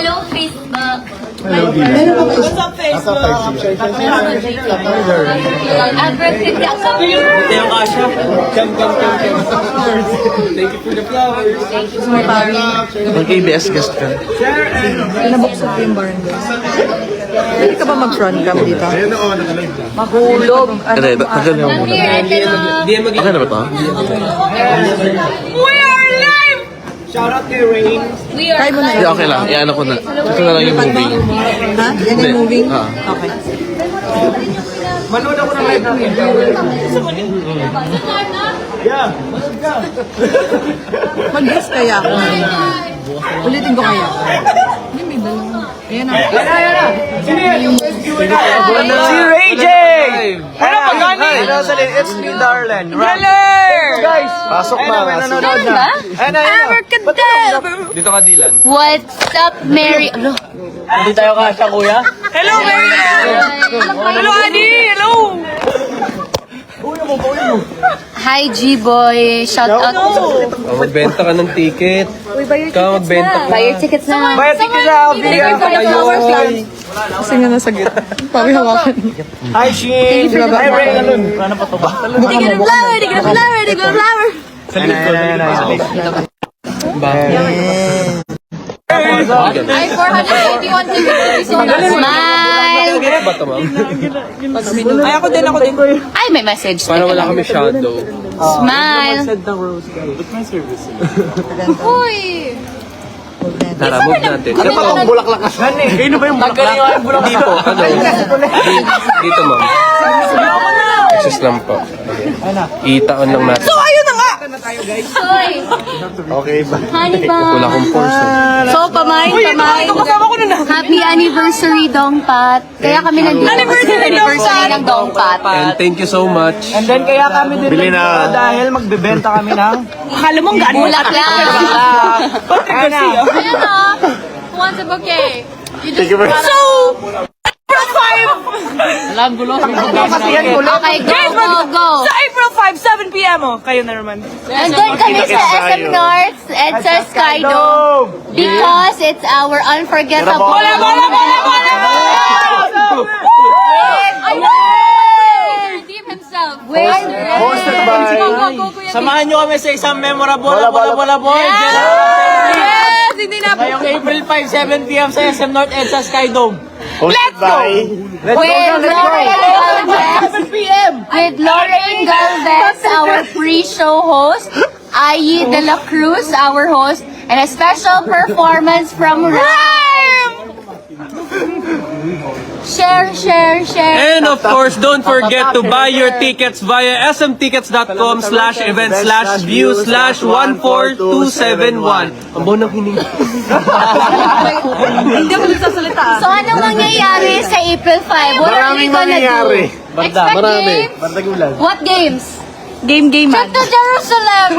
Hello, Facebook. What's up, Facebook? Ito yung Asha. Thank you for the flowers. Mag-ABS guest ka. Pinabuksan ko yung barangay. Pwede ka ba mag-front cam dito? Mahulog. Hindi, tagal na muna. Di yan Okay na ba ito? We are live! Shout out kay Rain. We are Try mo na Hindi, okay lang. Iyan ako na. Ito na lang yung movie. Ha? Yan yung moving? Ah. Okay. Manood ako ng live namin. Yeah. Mag-guess kaya ako. Ulitin ko kaya. Hindi, may dalawa. Ayan na. Sino yan? Yung best viewer na. Si Ray J! Ano pa gani? It's me, Darlen. Guys! Pasok na. Nanonood na. Abracadabra! Dito ka, Dylan. What's up, Mary? Hello. Hindi tayo kasha, kuya. Hello, Mary! Hello, Adi! Hello! Hi, G-Boy. Shout out. Magbenta ka ng ticket. Ikaw magbenta ka. Buy your tickets na. Buy a ticket na. Bigyan ka kayo. Kasi nga nasa gitna. Pari hawakan. Hi, Shin. Hi, Ray. Ano pa to ba? Ticket of flower! Ticket of flower! Ticket of flower! Sa likod. Ay, 481 tickets. Smile! Ba ito, ma'am? Ay, ako din. Ay, may message. Para wala kami shadow. Smile! Uy! Tara, move natin. Ano ba ang Bulaklak ka siya. Kayo ba yung bulaklak? Hindi po. Ano? Dito, ma'am. Sus lang po. Itaon lang natin. Soy! Okay ba? Honey ba? Wala akong pulse. So, pamay. Happy anniversary, Dongpat. Kaya kami nandito. Anniversary ng Dongpat. And thank you so much. And then kaya kami din Bili na. dahil magbebenta kami ng Bulak lang. Ayan na. Ayan o. Who wants a bouquet? You just Thank you very much. Kasi yan gulo. Okay, go. Sa April 5, 7 p.m. Oh, kayo na naman. Nandun kami sa SM North at sa Skydome. Because it's our unforgettable. Bola! Redeem himself. Wait. Hosted by- Samahan nyo kami sa isang memorable bola. Yes! Hindi na po. Ngayong April 5, 7 p.m. sa SM North and sa Skydome. Hosted by... With Lorraine Galvez. With Lorraine Galvez, our pre-show host. Ayi De La Cruz, our host. And a special performance from Rhyme. Share. And of course, don't forget to buy your tickets via smtickets.com/event/view/14271. Ang buong nang hininga. Hindi ako nagsasalita. So, anong mangyayari sa April 5? What are we Maraming gonna mangyayari. do? Expect Marami. games? Bardagulan. What games? Game Trip to Jerusalem!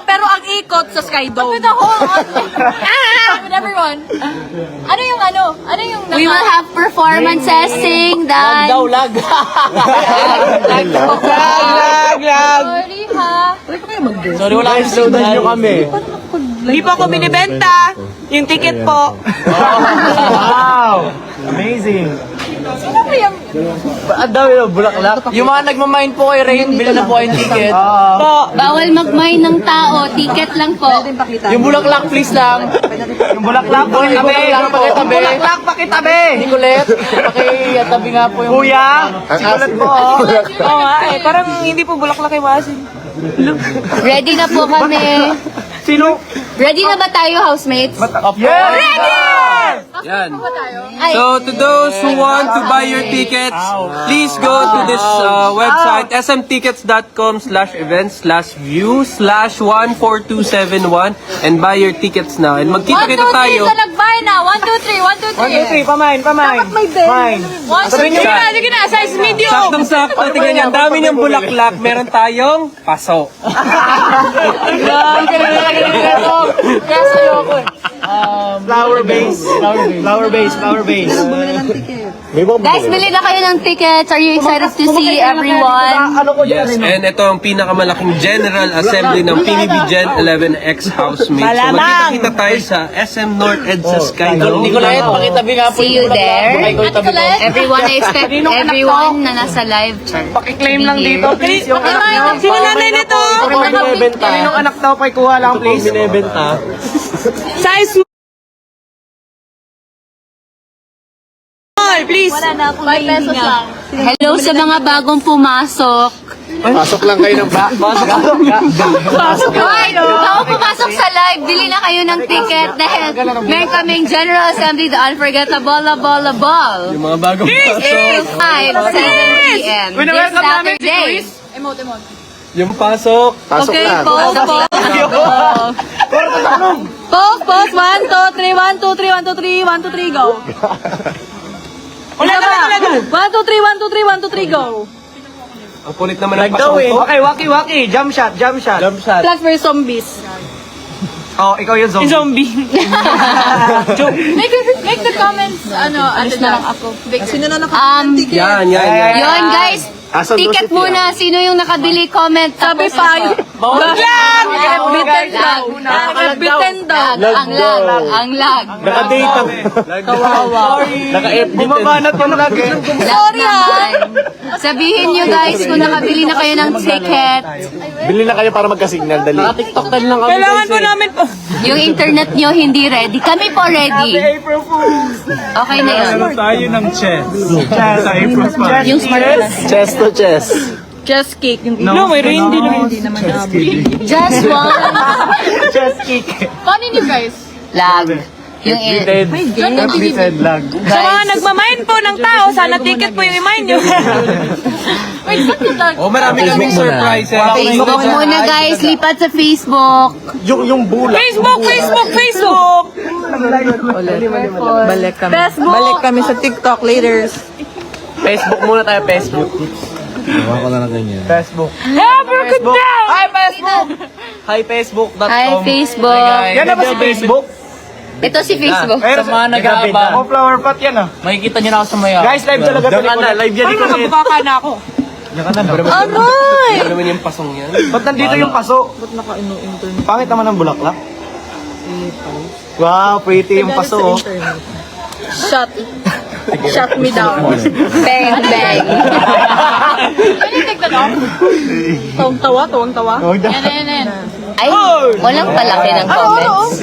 Pero ang ikot sa Skydome. With the whole with everyone. Ano yung We will have performances, sing, dance. Lag. Sorry ha. Sorry, wala kami signal. Nyo kami. Hindi po ako binibenta. Yung ticket po. Wow! Amazing. Ang dami na bulaklak. Yung mga nagmamind po kay Rain, bilan na po kayong ticket. Po. Bawal magmay ng tao, ticket lang po. Yung bulaklak, please lang. Yung bulaklak, pakitabi. Yung bulaklak, pakitabi. Nicolette, pakitabi nga po yung... Kuya, Nicolette po. Oo nga eh. Parang hindi po bulaklak kay Wasin. Ready na po kami. Sino? Ready na ba tayo, housemates? Yeah! Yan. Ay, So to those who want to buy your tickets, please go to this website smtickets.com/event/view/14271 and buy your tickets now. And 1, 2, 3 magkita-kita tayo. sa nagbay na. 1, 2, 3. 1, 2, 3. Pamain. Mine. Sige na. Size medium. Saktong-sakto, tingnan niyo. Ang dami niyang bulaklak. Meron tayong paso. Kaya sa'yo ako eh. Flower base. Guys, bili na kayo ng tickets. Are you excited to see everyone? Yes, and ito ang pinakamalaking General Assembly ng PBB Gen 11X housemates. So magkita-kita tayo sa SM North EDSA Skydome. Nicolette, pakitabi nga po. See you there. Everyone, I expect everyone na nasa live. Pakiklaim lang dito, please. Yung anak Sino nanay nito? Kaninong anak daw, paikuha lang, please. Binibenta. Size small, please. 5 pesos lang. Hello sa mga bagong pumasok. Pasok lang kayo ng Hoy, bago pumasok sa live, bili na kayo ng ticket dahil meron kaming General Assembly, the Unforgettable Ball. Yung mga bagong pasok. 7 p.m. This Saturday. Yung pasok. Pasok Okay, lang. pause. Pause. 1, 2, 3, 1, 2, 3, 1, 2, 3, 1, 2, 3, go. Ulit. 1, 2, 3, 1, 2, 3, 1, 2, 3, go. Ang kulit naman ng Daw pasok eh. to. Okay, waki. Jump shot. Plants vs. Zombies. Oh, ikaw yung zombie. Make the comments, alis na lang ako. Sino na ticket? Yan. Yun, guys. Asan daw Ticket si Tia? muna. Sino yung nakabili? Comment. Sabi pa, Lag! FB10 daw. FB10 daw. Ang lag. Naka-date. Naka-FB. Bumabanat yung lag eh. Sorry Sabihin nyo guys kung nakabili na kayo ng ticket. Bili na kayo para magka-signal. Dali. Kailangan po namin po. Yung internet nyo hindi ready. Kami po ready. Okay na yun. Tayo ng chess. Yung smart. Chest to chest. Just kick. No, may hindi lang. Just one. Chess kick. Paano nyo guys? Lag. Yung lag. Sa mga nagmamain po ng tao, sana ticket po yung i-mine nyo. Wait, ba't yung tag? Oh, marami kaming surprises. Facebook muna guys. Lipat sa Facebook. Yung bulak. Facebook! Balik kami. Balik kami sa TikTok later. Facebook muna tayo, Facebook. Facebook. Hi, Facebook.com. Hi Facebook. Yan na ba si Facebook? Ito si Facebook. Pero Sa mga nag-aabang. Oh, flower pot yan ah. Makikita nyo na ako sa maya. Guys, live talaga to. Live yan. Ano, nabukaka na ako. Ano naman yung pasong yan? Ba't nandito yung paso? Ba't naka-internet? Pangit naman ang bulaklak. Wow, pretty yung paso oh. Shut me down. Bang bang. Tawang-tawa. Ay, walang palaki ng comments.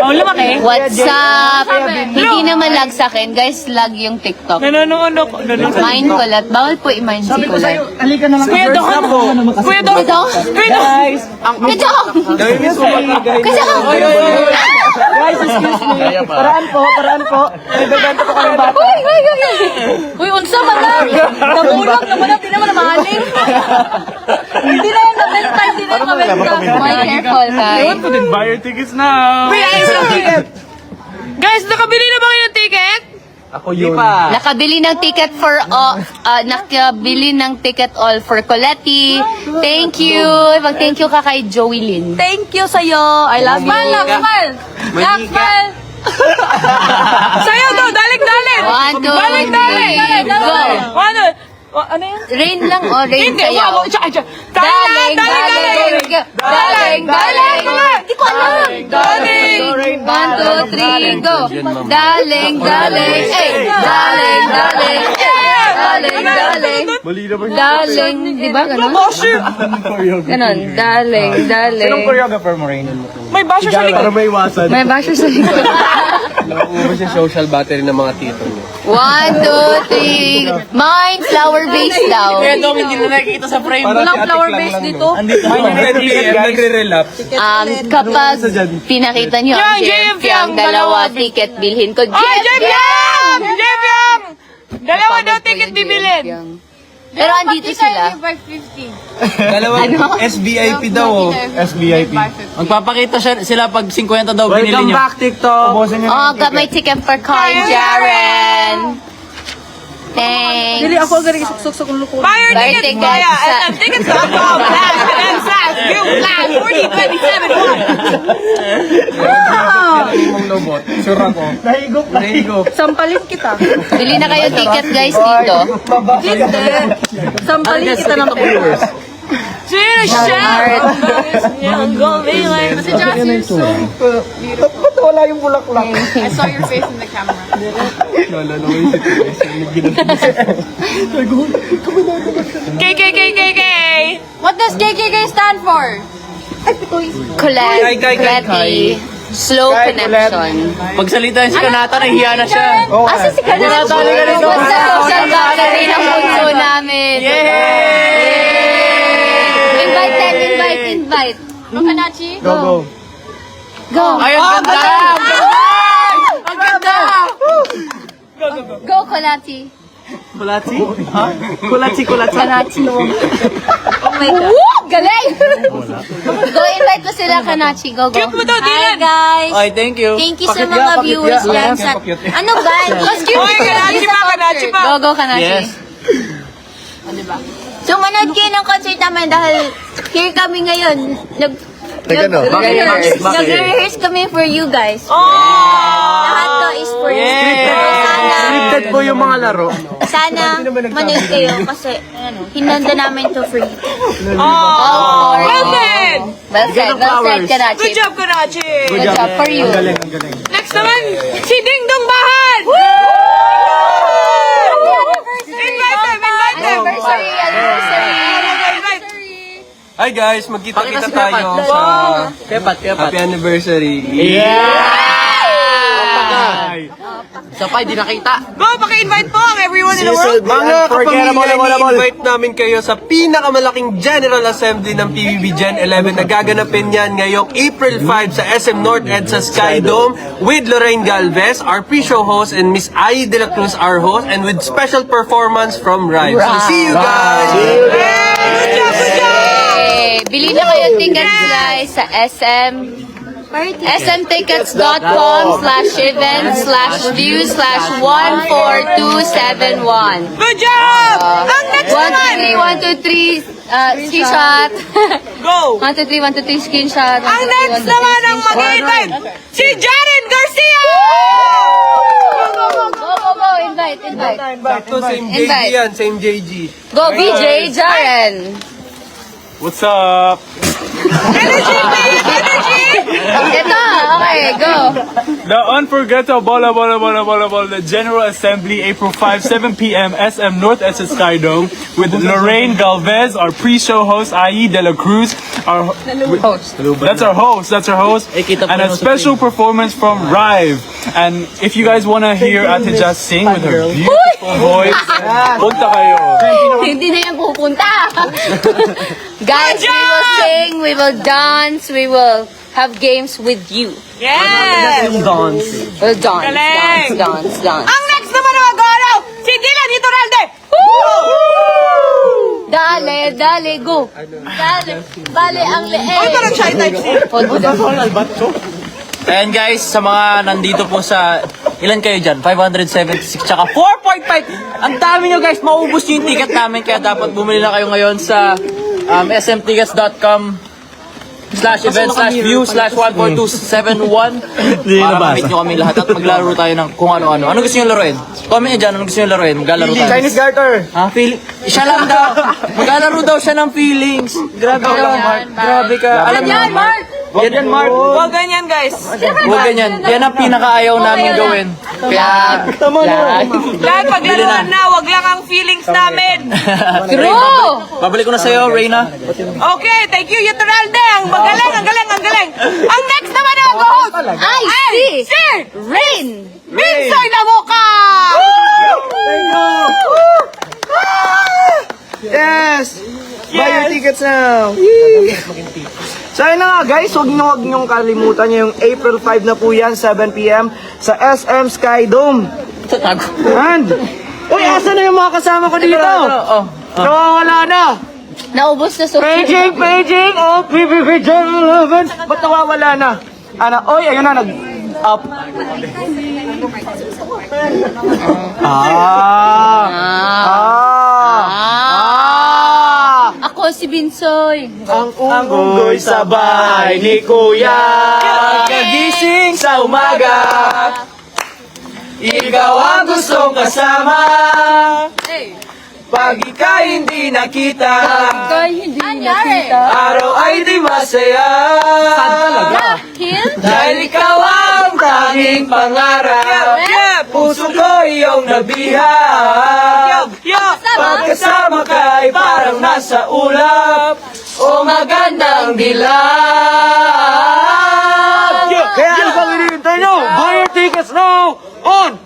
Oh, lumaki. What's up? Hindi naman lag sa akin. Guys, lag yung TikTok. Nanonood ako. Mine Colette. Bawal po i-mine si Colette. Halika na lang. Kuya Dong. Kuya Dong. Ito? Guys, Ito! Kasi ako! guys, excuse me. Paraan po. Nagbebenta po kami bata. Uy, unsa man lang. Namulag naman di naman namahaling. Hindi na yan nabenta, hindi na yan nabenta. May careful, Kai. Buy your tickets now. Guys, nakabili na ba kayo ng ticket? Ako yun. Pa. Nakabili ng ticket for nakabili ng ticket all for Coletti. Thank you. Mag-thank you ka kay Joey Lynn. Thank you sa'yo. I love you. Lakmal! Sayo daw, daling. 1, 2, 3, go! Ano yan? Rain lang rain Hindi, sayaw. wag. Daling. Hindi ko alam. Daling. 1, 2, 3, go! Daling. Daling. Di ba ganon? Ganon. Daling. Sinong choreographer mo, Rain? May basher sa likod. may iwasan. May basher sa likod. Nakuubos yung social battery ng mga tito nyo. 1, 2, 3. Mine, flower base daw. Kaya Dong, hindi na nakikita sa frame. Walang flower base dito. Nagre-relapse. Kapag pinakita nyo ang Yang, Jeff yung dalawa ticket, bilhin ko. Ay, Jeff Yang! Dalawa daw ticket bibilin. Pero andito sila. Dalawang SBIP daw. SBIP. Magpapakita sila pag 50 daw binili Welcome nyo. back, TikTok. Ubusin nyo Oh, got my ticket for Kai Jaren. Thanks. Dili ako gari suksok ng luko. Buy your Buy tickets, tickets Maya. sa- And tickets.com. View, 40, 27, 1. malungkot. Sure ako. Nahigop. Sampalin kita. Bili na kayo ticket guys dito. Hindi. Sampalin kita ng viewers. Yung going like... Kasi Jazz, you're so beautiful. Ba't wala yung bulaklak? I saw your face in the camera. KKKKK! What does KKK stand for? Colette, Kai. Betty, slow connection. Pagsalita si Kanata, nahihiya na siya. Asa si Colette? Ubus sa social battery ng punso namin. Invite them, invite. Makanachi? Go. Go. Ay, ang ganda! Ang ganda! Go, Colati. Kulati? Ha? Kulati. Kanachi. Oh my God. Woo! Galing! Go, invite mo sila, Kanachi. Go. Cute mo daw, Hi Dylan! guys! Ay, thank you. Thank you sa mga viewers dyan sa... Ano ba? Oy, Kanachi pa! Go, Kanachi. Yes. Sumunod kayo ng concert namin dahil here kami ngayon. Nag-rehearse kami for you guys. Lahat to is for you. Sana, Scripted po yung mga laro. sana manood kayo kasi hinanda namin to for you. Well said! Well said, Kanachi. Good job, Kanachi! Good job for you. Next naman, si Ding Dong Bahan! Invite them! Anniversary. Hi guys, magkita-kita tayo sa Kepat. happy anniversary. Sapay, di nakita. Go, paki-invite po ang everyone in the world! Mga kapamilya, i-invite namin kayo sa pinakamalaking General Assembly ng PBB Gen 11 na gaganapin yan ngayong April 5 sa SM North EDSA Sky Dome with Lorraine Galvez, our pre-show host, and Miss Ayi De La Cruz, our host, and with special performance from Rive. So see you guys! Hey, bili na kayo tickets guys sa smtickets.com/events/views/14271. Good job! Ang next naman! 1, 2, 3, screenshot. Go! 1, 2, 3, 1, 2, 3, screenshot. Ang next naman ang mag-invite, si Jaren Garcia! Go, invite. Sakto, same JG Invite. yan, same JG. Go, BJ, Jaren. What's up? Energy! Ito, okay, go. The unforgettable the General Assembly, April 5, 7 p.m. SM North EDSA Sky Dome with Lorraine Galvez, our pre-show host, Ayi De La Cruz, our host. That's our host. And a special performance from Rive. And if you guys want to hear Ate Just sing with her beautiful voice, punta kayo. Hindi na yan pupunta. Guys, we will sing, we will dance, we will have games with you. Yes! We'll dance. Galing! Dance. Ang next naman na mag-araw, si Dylan Iturralde! Dale, go. Bale ang leeg. Ay, parang shy type si. Ayan guys, sa mga nandito po sa... Ilan kayo dyan? 576 tsaka 4.5! Ang dami nyo guys, maubos nyo yung ticket namin kaya dapat bumili na kayo ngayon sa smtickets.com/event/view/14271 para ma-meet nyo kami lahat at maglaro tayo ng kung ano-ano. Ano gusto nyo laruin? Comment nyo dyan, ano gusto nyo laruin? Maglalaro tayo. Chinese garter. Ha? Siya lang daw. Maglalaro daw siya ng feelings. Grabe ka, Mark. Grabe ka. Alam niyo, Mark! yan, Mark. Huwag ganyan, guys. Huwag ganyan. Yan ang pinakaayaw namin gawin. Kaya, Lahat paglaruan na, wag lang ang feelings namin. True! babalik ko na sa'yo, Reyna. Okay, thank you, Iturralde. Ang galing. Ang next naman na mag-host, Ay, si Rain. Minsoy Lamoka! Yes! Buy your tickets now! So ayun na nga guys, huwag niyong kalimutan yung April 5 na po yan, 7 p.m. sa SM Sky Dome. And, uy, asa na yung mga kasama ko dito? Nawawala na! Naubos na Paging! Oh, PBB Gen 11! Ba't nawawala na? Oy, ayun na, up. si Binsoy. Ang unggoy sa bahay ni Kuya. Kagising sa umaga. Ikaw ang gustong kasama. Hey. Pag ika'y hindi nakita, Kay hindi nakita. araw ay di masaya. Dahil Dahil ikaw ang tanging pangarap. Puso ko iyong nabihag. Pagkasama ka'y parang nasa ulap o magandang dilag. Kaya ano bang hinihintay nyo? Buy your tickets now on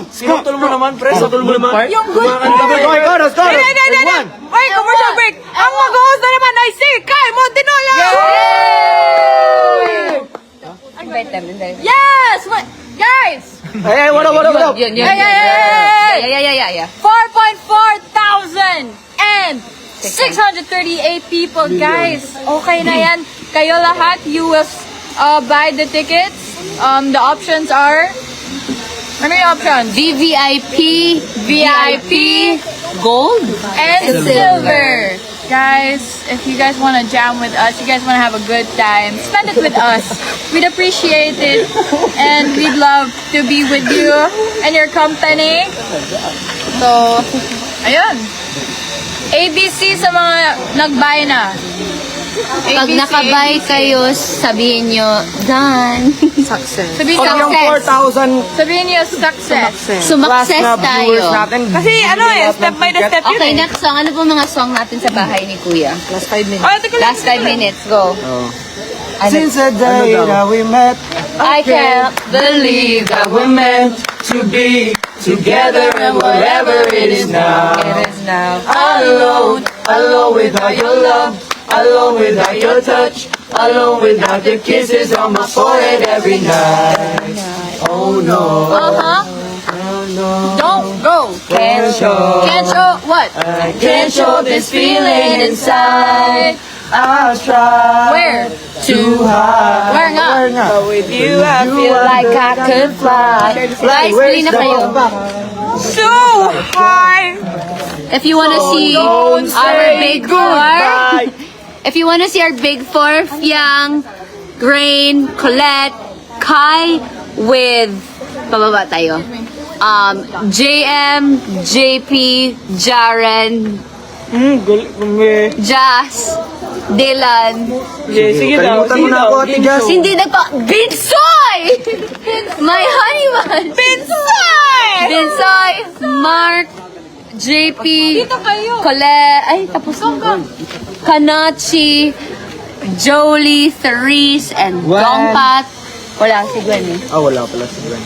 Sinutol mo naman, pre. Sinutol mo naman. Yung good Okay, chorus. One. Wait, commercial break. Ang mag-host na naman ay si Kai Montinola! invite them. Yes! What? Guys! Hey, what up? Yeah. 4,400 and 638 people, guys. Okay na yan. Kayo lahat, you will buy the tickets. The options are... Ano yung options? VVIP, VIP, Gold, And silver. Guys, if you guys want to jam with us, you guys want to have a good time, spend it with us. We'd appreciate it. And we'd love to be with you and your company. So, ayun. ABC sa mga nag-buy na. Pag ABC, nakabay kayo, sabihin nyo, done. Sabihin Pag yung success. 4,000 Sabihin niyo success. plus Sumakses na viewers tayo. natin. Kasi ano step by step yun Okay, next song. Ano po mga song natin sa bahay ni Kuya? Last 5 minutes. Oh, teka lang. Last 5 minutes, go. Since the day that we met, I can't believe that we're meant to be together and whatever it is now. it is now. Alone without your love, alone without your touch, alone without the kisses on my forehead every night. Oh no, Don't go. can't show, Can't show what? I can't show this feeling inside. I'll try Where? too hard. Where nga? But with you, I feel Like I could fly. Guys, bili na kayo. So high! If you wanna see our big four, if you wanna see our big four, Fiang, Grain, Colette, Kai, with, pababa tayo, JM, JP, Jaren, Jazz, Dylan, Sige daw, kalimutan mo na ako, Ate Jazz. hindi Binsoy! My honey man! Binsoy, Mark, JP, Colette, ay, tapos na. Kanachi, Jolie, Therese, and Gwen. Dongpat. Wala si Gwen eh. Wala pala si Gwen.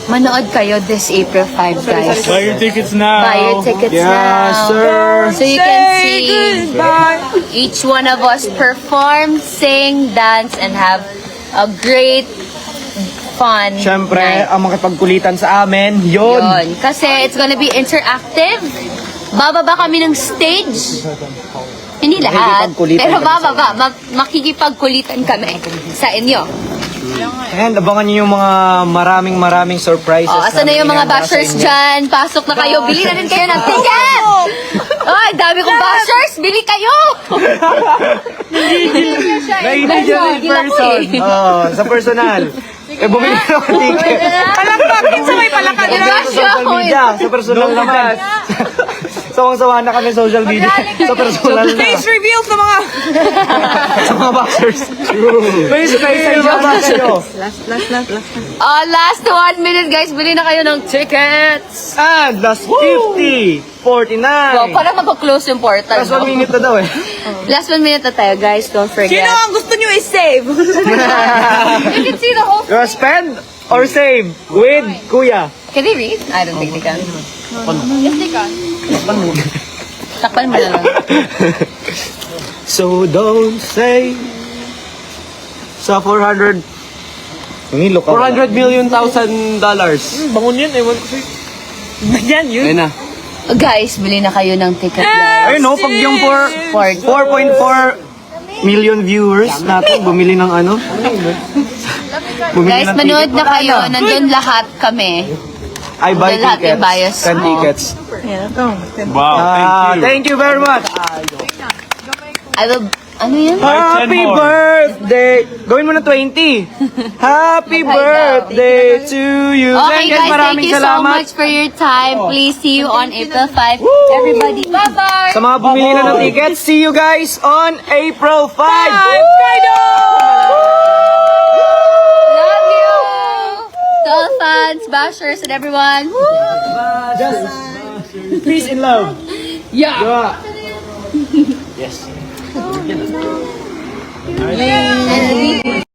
Manood kayo this April 5, guys. Buy your tickets now. Buy your tickets Yes, now. sir. So you can see each one of us perform, sing, dance, and have a great fun Siyempre, night. ang makipagkulitan sa amin, yun. Yun. Kasi it's gonna be interactive. Bababa kami ng stage. Hindi lahat. Makikipagkulitan Pero kami sa bababa. Makikipagkulitan kami sa inyo. And abangan niyo yung mga maraming surprises. Oh, asan na yung mga ihanda sa bashers inyo. dyan? Pasok na kayo. Bili na rin kayo ng ticket! Ay, dami kong bashers. Bili kayo! Naiintindihan in person. Sa personal. Bumili na ng ticket. Palakpak! Kinsa may palakad Yung na? bash Sa social media, sa personal naman. Sawang-sawa na kami sa social media. Sa personal na. Face reveal sa mga... Sa mga boxers. Face sa mga boxers. Last 1 minute, guys. Bili na kayo ng tickets. And last 50, 49. So, para mag-close yung portal. Last 1 minute na daw eh. Last 1 minute na tayo, guys. Don't forget. Sino ang gusto nyo i-save? You can see the whole... You spend or save with Kuya. Can they read? I don't think they can. Yes, they can. Takpan mo na lang. So don't say sa 400 $400 million dollars. Bangon yun, ewan ko sa'yo. Yan yun. Ayun na. Guys, bili na kayo ng ticket, guys. Ayun no, pag yung 4.4 million viewers natin bumili ng ano? Bumili Guys, ng manood ticket. na kayo. Nandun lahat kami. I buy Lahat yung tickets. bias 10 mo. tickets. Wow, thank you. Thank you very much. I will, ano yan? Happy 10 more. birthday! Gawin mo na 20. Happy birthday to you. Okay Ayan, guys, thank maraming you so salamat. much for your time. Please see you on April 5. Everybody, bye-bye! Sa mga bumili na ng tickets, see you guys on April 5. Love you! To all fans, bashers, and everyone. Woo! Peace and love. Yeah! Yes. And